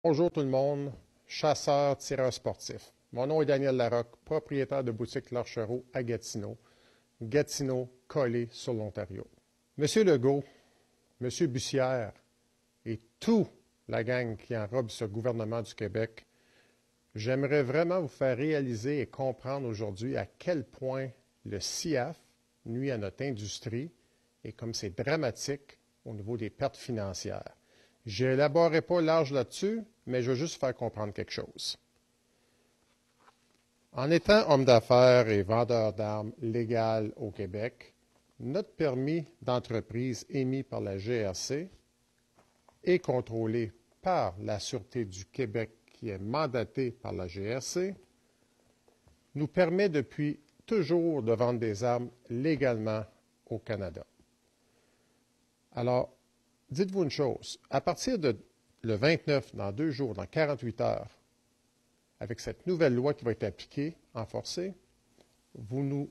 Bonjour tout le monde, chasseur, tireur sportif. Mon nom est Daniel Larocque, propriétaire de boutique L'Archereau à Gatineau, collé sur l'Ontario. Monsieur Legault, Monsieur Bussière et toute la gang qui enrobe ce gouvernement du Québec, j'aimerais vraiment vous faire réaliser et comprendre aujourd'hui à quel point le CIAF nuit à notre industrie et comme c'est dramatique au niveau des pertes financières. Je n'élaborerai pas large là-dessus, mais je veux juste faire comprendre quelque chose. En étant homme d'affaires et vendeur d'armes légal au Québec, notre permis d'entreprise émis par la GRC et contrôlé par la Sûreté du Québec qui est mandaté par la GRC nous permet depuis toujours de vendre des armes légalement au Canada. Alors, dites-vous une chose, à partir de le 29, dans 2 jours, dans 48 heures, avec cette nouvelle loi qui va être appliquée en forcé, vous nous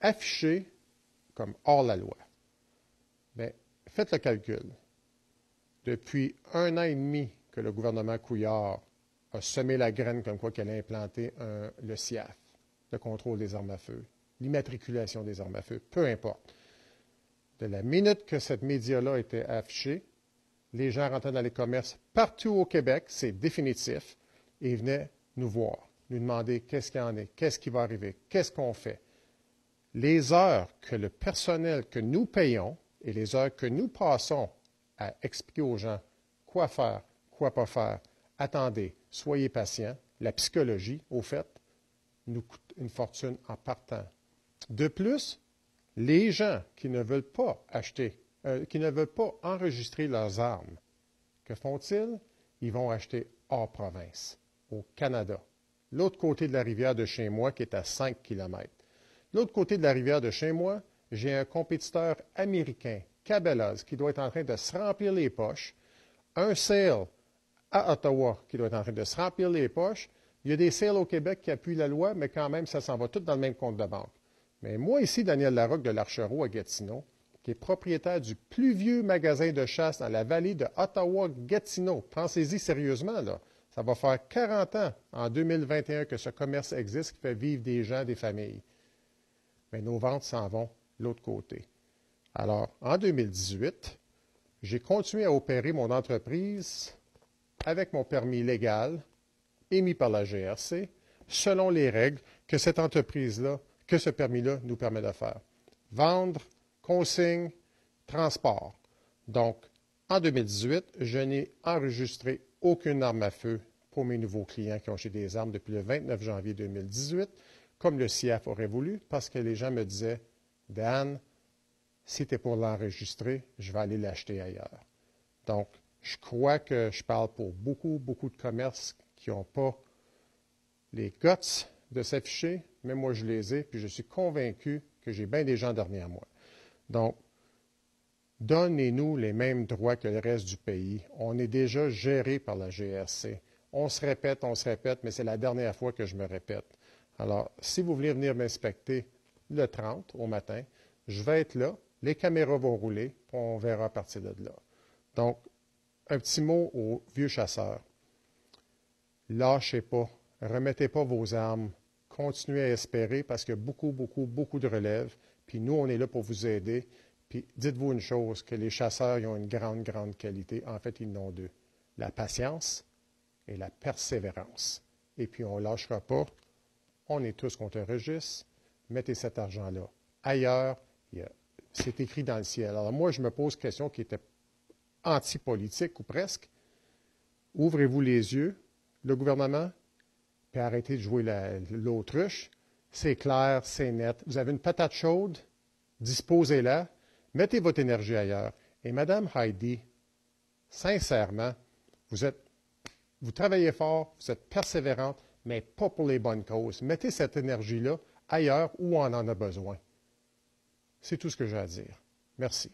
affichez comme hors la loi. Bien, faites le calcul. Depuis 1 an et demi que le gouvernement Couillard a semé la graine comme quoi qu'elle a implanté le CIAF, le contrôle des armes à feu, l'immatriculation des armes à feu, peu importe. De la minute que cette média-là a été affichée, les gens rentraient dans les commerces partout au Québec, c'est définitif, et ils venaient nous voir, nous demander qu'est-ce qu'il y en est, qu'est-ce qui va arriver, qu'est-ce qu'on fait. Les heures que le personnel que nous payons et les heures que nous passons à expliquer aux gens quoi faire, quoi pas faire, attendez, soyez patients, la psychologie, au fait, nous coûte une fortune en partant. De plus, les gens qui ne veulent pas acheter, qui ne veulent pas enregistrer leurs armes, que font-ils? Ils vont acheter hors province, au Canada. L'autre côté de la rivière de chez moi, qui est à 5 km. L'autre côté de la rivière de chez moi, j'ai un compétiteur américain, Cabela's, qui doit être en train de se remplir les poches, un sale à Ottawa qui doit être en train de se remplir les poches. Il y a des sales au Québec qui appuient la loi, mais quand même, ça s'en va tout dans le même compte de banque. Mais moi, ici, Daniel Larocque de l'Archereau à Gatineau, qui est propriétaire du plus vieux magasin de chasse dans la vallée de Ottawa-Gatineau. Pensez-y sérieusement, là. Ça va faire 40 ans, en 2021, que ce commerce existe, qui fait vivre des gens, des familles. Mais nos ventes s'en vont de l'autre côté. Alors, en 2018, j'ai continué à opérer mon entreprise avec mon permis légal émis par la GRC, selon les règles que cette entreprise-là, que ce permis-là nous permet de faire. Vendre, consigne, transport. Donc, en 2018, je n'ai enregistré aucune arme à feu pour mes nouveaux clients qui ont acheté des armes depuis le 29 janvier 2018, comme le CIAF aurait voulu, parce que les gens me disaient, Dan, si tu es pour l'enregistrer, je vais aller l'acheter ailleurs. Donc, je crois que je parle pour beaucoup de commerces qui n'ont pas les guts de s'afficher, mais moi je les ai, puis je suis convaincu que j'ai bien des gens derrière moi. Donc, donnez-nous les mêmes droits que le reste du pays. On est déjà géré par la GRC. On se répète, mais c'est la dernière fois que je me répète. Alors, si vous voulez venir m'inspecter le 30 au matin, je vais être là, les caméras vont rouler, puis on verra à partir de là. Donc, un petit mot aux vieux chasseurs. Lâchez pas, remettez pas vos armes, continuez à espérer parce qu'il y a beaucoup de relève, puis nous, on est là pour vous aider. Puis dites-vous une chose, que les chasseurs, ils ont une grande qualité. En fait, ils en ont 2. La patience et la persévérance. Et puis, on ne lâchera pas. On est tous contre un registre. Mettez cet argent-là ailleurs. C'est écrit dans le ciel. Alors moi, je me pose une question qui était anti-politique ou presque. Ouvrez-vous les yeux, le gouvernement, puis arrêtez de jouer l'autruche. C'est clair, c'est net. Vous avez une patate chaude, disposez-la, mettez votre énergie ailleurs. Et Mme Heidi, sincèrement, vous travaillez fort, vous êtes persévérante, mais pas pour les bonnes causes. Mettez cette énergie-là ailleurs où on en a besoin. C'est tout ce que j'ai à dire. Merci.